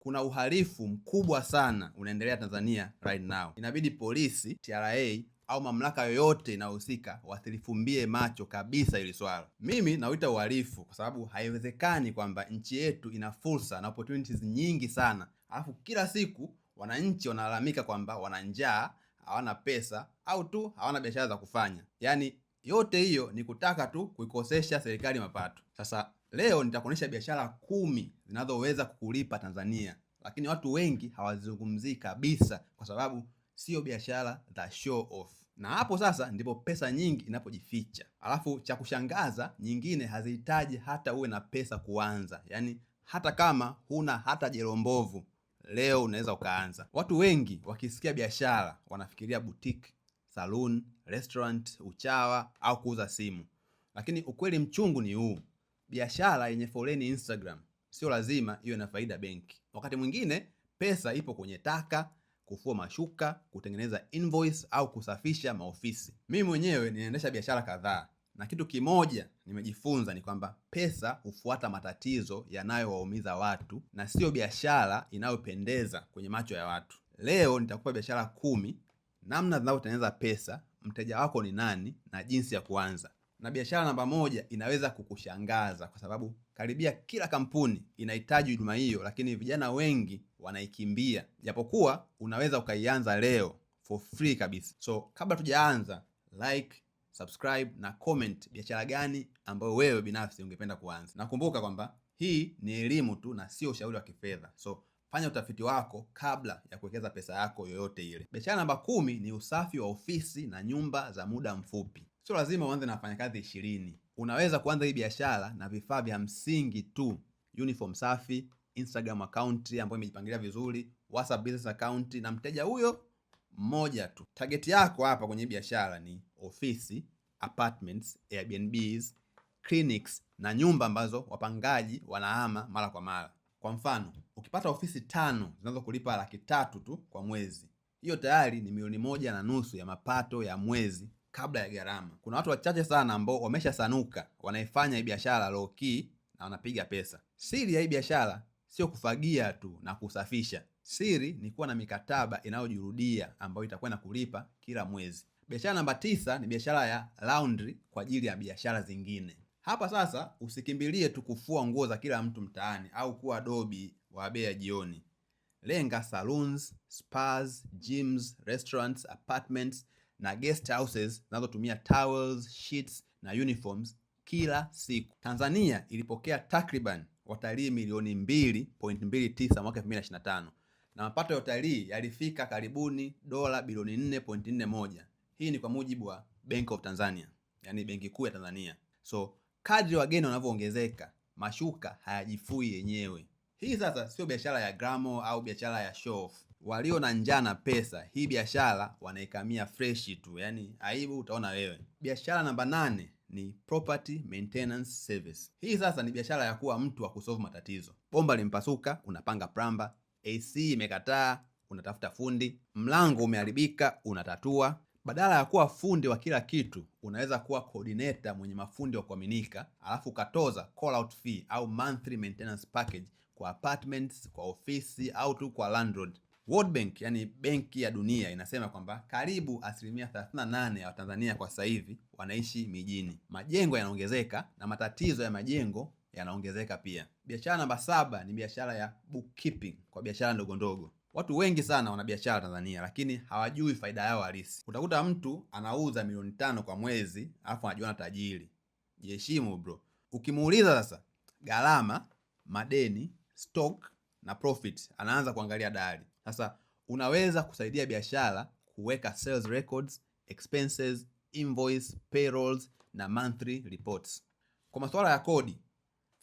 Kuna uhalifu mkubwa sana unaendelea Tanzania right now. Inabidi polisi, TRA au mamlaka yoyote inayohusika wasilifumbie macho kabisa hili swala. Mimi nauita uhalifu kwa sababu haiwezekani kwamba nchi yetu ina fursa na opportunities nyingi sana, alafu kila siku wananchi wanalalamika kwamba wana njaa, hawana pesa au tu hawana biashara za kufanya. Yaani yote hiyo ni kutaka tu kuikosesha serikali mapato. Sasa leo nitakuonyesha biashara 10 zinazoweza kukulipa Tanzania, lakini watu wengi hawazungumzii kabisa kwa sababu sio biashara za show off. Na hapo sasa ndipo pesa nyingi inapojificha. Alafu cha kushangaza, nyingine hazihitaji hata uwe na pesa kuanza. Yaani hata kama huna hata jero mbovu, leo unaweza ukaanza. Watu wengi wakisikia biashara wanafikiria boutique, saloon, restaurant, uchawa au kuuza simu. Lakini ukweli mchungu ni huu: biashara yenye foleni Instagram sio lazima iwe na faida benki. Wakati mwingine pesa ipo kwenye taka, kufua mashuka, kutengeneza invoice au kusafisha maofisi. Mimi mwenyewe ninaendesha biashara kadhaa, na kitu kimoja nimejifunza ni kwamba pesa hufuata matatizo yanayowaumiza watu na sio biashara inayopendeza kwenye macho ya watu. Leo nitakupa biashara 10, namna zinavyotengeneza pesa, mteja wako ni nani na jinsi ya kuanza. Na biashara namba 1 inaweza kukushangaza kwa sababu karibia kila kampuni inahitaji huduma hiyo, lakini vijana wengi wanaikimbia. Japokuwa unaweza ukaianza leo for free kabisa. So kabla tujaanza, like, subscribe na comment biashara gani ambayo wewe binafsi ungependa kuanza. Nakumbuka kwamba hii ni elimu tu na sio ushauri wa kifedha. So fanya utafiti wako kabla ya kuwekeza pesa yako yoyote ile. Biashara namba 10 ni usafi wa ofisi na nyumba za muda mfupi. Sio lazima uanze na wafanyakazi 20. Unaweza kuanza hii biashara na vifaa vya msingi tu: uniform safi, Instagram account ambayo imejipangilia vizuri, WhatsApp business account na mteja huyo mmoja tu. Target yako hapa kwenye biashara ni ofisi, apartments, Airbnbs, clinics na nyumba ambazo wapangaji wanahama mara kwa mara. Kwa mfano, ukipata ofisi 5 zinazokulipa 300,000 tu kwa mwezi, hiyo tayari ni 1.5 milioni ya mapato ya mwezi kabla ya gharama. Kuna watu wachache sana ambao wameshasanuka wanaifanya hii biashara low key na wanapiga pesa. Siri ya hii biashara sio kufagia tu na kusafisha. Siri ni kuwa na mikataba inayojirudia ambayo itakuwa inakulipa kila mwezi. Biashara namba 9 ni biashara ya laundry kwa ajili ya biashara zingine. Hapa sasa usikimbilie tu kufua nguo za kila mtu mtaani au kuwa dobi wa bei ya jioni. Lenga saloons, spas, gyms, restaurants, apartments na guest houses zinazotumia towels, sheets na uniforms kila siku. Tanzania ilipokea takriban watalii milioni 2.29 mwaka 2025 na mapato ya utalii yalifika karibuni dola bilioni 4.41. Hii ni kwa mujibu wa Bank of Tanzania, yani benki kuu ya Tanzania. So kadri wageni wanavyoongezeka, mashuka hayajifui yenyewe. Hii sasa sio biashara ya gramo au biashara ya show off. Walio na njaa na pesa, hii biashara wanaikamia fresh tu, yani aibu utaona wewe. Biashara namba 8 ni property maintenance service. Hii sasa ni biashara ya kuwa mtu wa kusolve matatizo. Bomba limepasuka, unapanga plumber; AC imekataa, unatafuta fundi; mlango umeharibika, unatatua. Badala ya kuwa fundi wa kila kitu, unaweza kuwa coordinator mwenye mafundi wa kuaminika, alafu katoza call out fee au monthly maintenance package kwa apartments, kwa ofisi au tu kwa landlord. World Bank, yani benki ya dunia, inasema kwamba karibu 38% ya Watanzania kwa sasa hivi wanaishi mijini. Majengo yanaongezeka na matatizo ya majengo yanaongezeka pia. Biashara namba 7 ni biashara ya bookkeeping kwa biashara ndogo ndogo. Watu wengi sana wana biashara Tanzania, lakini hawajui faida yao halisi. Utakuta mtu anauza milioni 5 kwa mwezi, alafu anajiona tajiri. Jiheshimu bro. Ukimuuliza sasa gharama, madeni, stock na profit, anaanza kuangalia dari. Sasa unaweza kusaidia biashara kuweka sales records, expenses, invoice, payrolls na monthly reports. Kwa masuala ya kodi,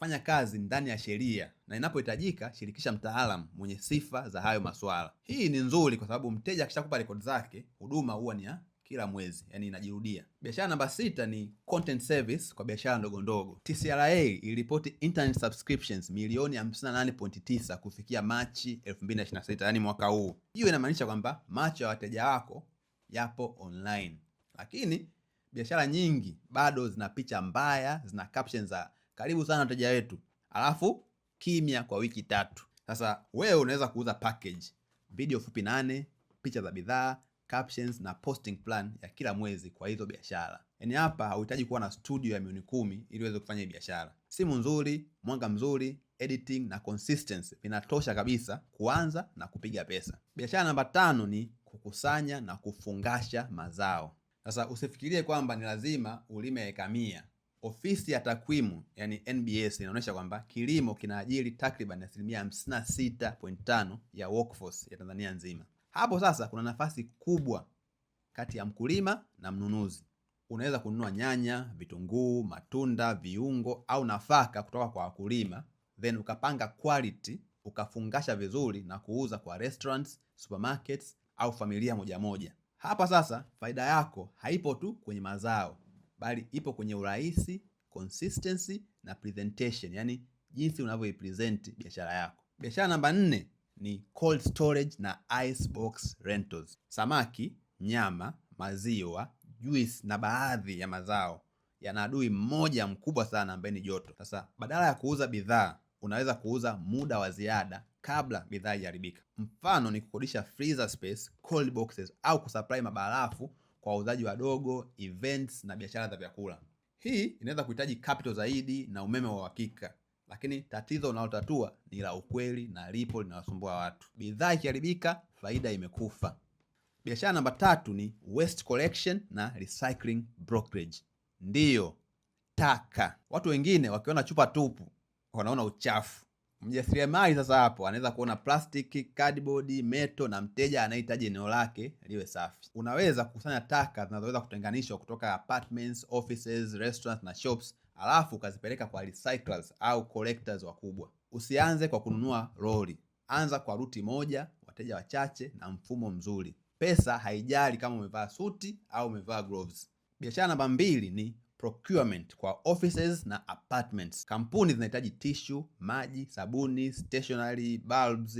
fanya kazi ndani ya sheria, na inapohitajika shirikisha mtaalamu mwenye sifa za hayo masuala. Hii ni nzuri kwa sababu mteja akishakupa record zake, huduma huwa ni ya kila mwezi, yani inajirudia. Biashara namba 6 ni content service kwa biashara ndogo ndogo. TCRA iliripoti internet subscriptions milioni 58.9 kufikia Machi 2026, yani mwaka huu. Hiyo inamaanisha kwamba macho ya wateja wako yapo online. Lakini biashara nyingi bado zina picha mbaya, zina captions za karibu sana wateja wetu, alafu kimya kwa wiki 3. Sasa wewe unaweza kuuza package, video fupi 8, picha za bidhaa, captions na posting plan ya kila mwezi kwa hizo biashara. Yaani hapa hauhitaji kuwa na studio ya milioni 10 ili uweze kufanya biashara. Simu nzuri, mwanga mzuri, editing na consistency vinatosha kabisa kuanza na kupiga pesa. Biashara namba 5 ni kukusanya na kufungasha mazao. Sasa usifikirie kwamba ni lazima ulime eka 100. Ofisi ya takwimu yani NBS inaonyesha kwamba kilimo kinaajiri takriban 56.5% ya workforce ya Tanzania nzima. Hapo sasa kuna nafasi kubwa kati ya mkulima na mnunuzi. Unaweza kununua nyanya, vitunguu, matunda, viungo au nafaka kutoka kwa wakulima, then ukapanga quality, ukafungasha vizuri na kuuza kwa restaurants, supermarkets au familia moja moja. Hapa sasa faida yako haipo tu kwenye mazao, bali ipo kwenye urahisi, consistency na presentation, yani jinsi unavyoipresent biashara yako. Biashara namba 4 ni cold storage na ice box rentals. Samaki, nyama, maziwa, juice na baadhi ya mazao yana adui mmoja mkubwa sana ambaye ni joto. Sasa badala ya kuuza bidhaa, unaweza kuuza muda wa ziada kabla bidhaa iharibika. Mfano ni kukodisha freezer space, cold boxes au kusupply mabarafu kwa wauzaji wadogo, events na biashara za vyakula. Hii inaweza kuhitaji capital zaidi na umeme wa uhakika, lakini tatizo unalotatua ni la ukweli na lipo linalosumbua watu. Bidhaa ikiharibika, faida imekufa. Biashara namba 3 ni waste collection na recycling brokerage. Ndiyo, taka. Watu wengine wakiona chupa tupu wanaona uchafu. Mjasiriamali sasa hapo anaweza kuona plastic, cardboard, metal na mteja anahitaji eneo lake liwe safi. Unaweza kukusanya taka zinazoweza kutenganishwa kutoka apartments, offices, restaurants na shops, alafu ukazipeleka kwa recyclers au collectors wakubwa. Usianze kwa kununua lori. Anza kwa ruti moja, wateja wachache na mfumo mzuri. Pesa haijali kama umevaa suti au umevaa gloves. Biashara namba 2 ni procurement kwa offices na apartments. Kampuni zinahitaji tissue, maji, sabuni, stationery, bulbs,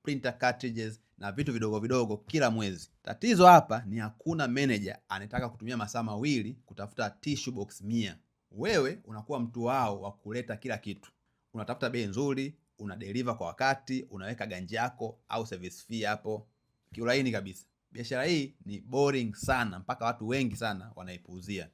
printer cartridges na vitu vidogo vidogo kila mwezi. Tatizo hapa ni hakuna manager anataka kutumia masaa 2 kutafuta tissue box 100. Wewe unakuwa mtu wao wa kuleta kila kitu. Unatafuta bei nzuri, una deliver kwa wakati, unaweka ganji yako au service fee hapo kiulaini kabisa. Biashara hii ni boring sana mpaka watu wengi sana wanaipuuzia.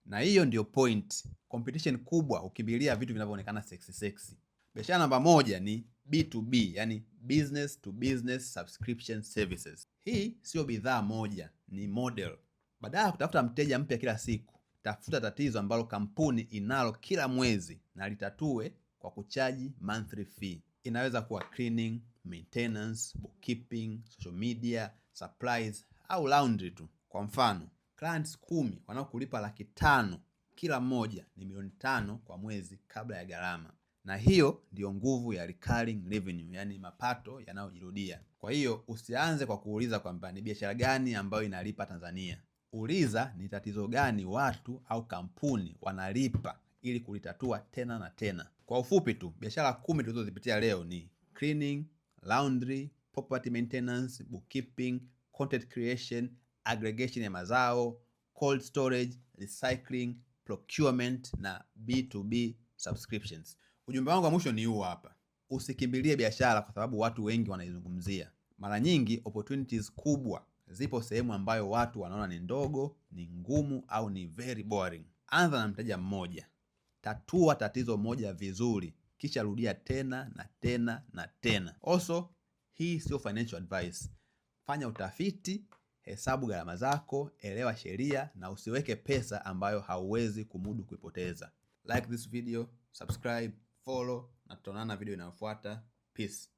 Na hiyo ndio point. Competition kubwa ukimbilia vitu vinavyoonekana sexy. Biashara namba 1 ni B2B, yani business to business subscription services. Hii sio bidhaa moja, ni model. Badala ya kutafuta mteja mpya kila siku, tafuta tatizo ambalo kampuni inalo kila mwezi na litatue kwa kuchaji monthly fee. Inaweza kuwa cleaning, maintenance, bookkeeping, social media, supplies au laundry tu. Kwa mfano, clients 10 wanaokulipa 500,000 kila mmoja ni milioni 5 kwa mwezi kabla ya gharama. Na hiyo ndio nguvu ya recurring revenue, yani mapato yanayojirudia. Kwa hiyo usianze kwa kuuliza kwamba ni biashara gani ambayo inalipa Tanzania. Uliza ni tatizo gani watu au kampuni wanalipa ili kulitatua tena na tena. Kwa ufupi tu, biashara 10 tulizozipitia leo ni cleaning, laundry, property maintenance, bookkeeping, content creation, aggregation ya mazao, cold storage, recycling, procurement na B2B subscriptions. Ujumbe wangu wa mwisho ni huu hapa. Usikimbilie biashara kwa sababu watu wengi wanaizungumzia. Mara nyingi opportunities kubwa zipo sehemu ambayo watu wanaona ni ndogo, ni ngumu au ni very boring. Anza na mteja mmoja. Tatua tatizo moja vizuri, kisha rudia tena na tena na tena. Also, hii sio financial advice. Fanya utafiti, hesabu gharama zako, elewa sheria na usiweke pesa ambayo hauwezi kumudu kuipoteza. Like this video, subscribe, follow na tutaonana video inayofuata. Peace.